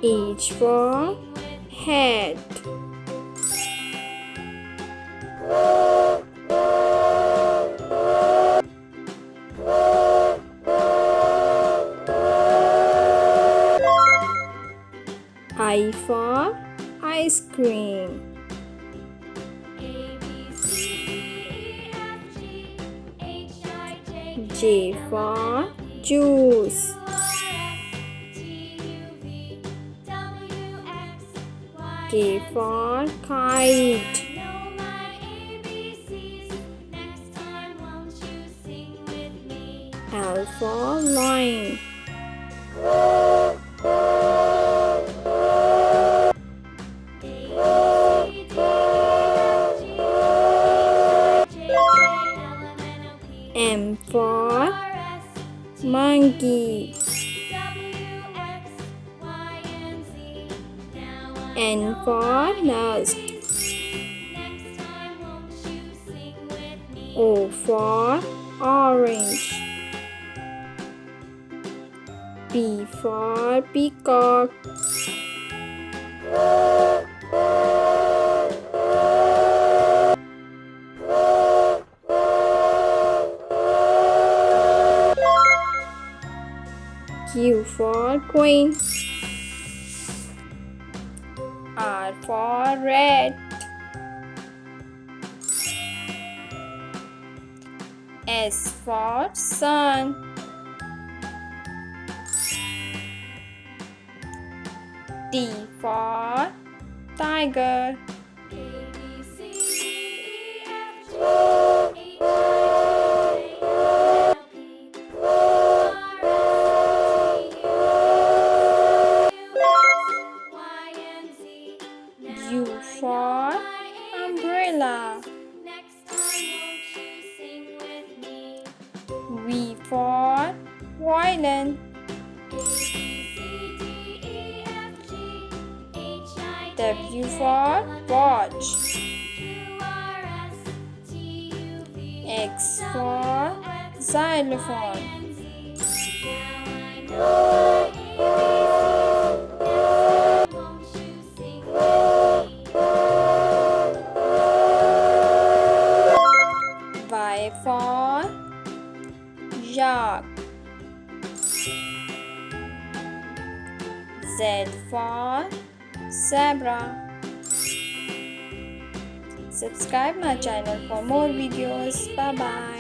H for hat. I for ice cream. J for juice. K for kite. L for lion. M for monkey. N for nest. O for orange. P for peacock. Q for queen. R for rat. S for sun. T for tiger. U for umbrella. V for violin. W for watch. X for xylophone. Y for yak. Z for zebra. Subscribe my channel for more videos. Bye bye.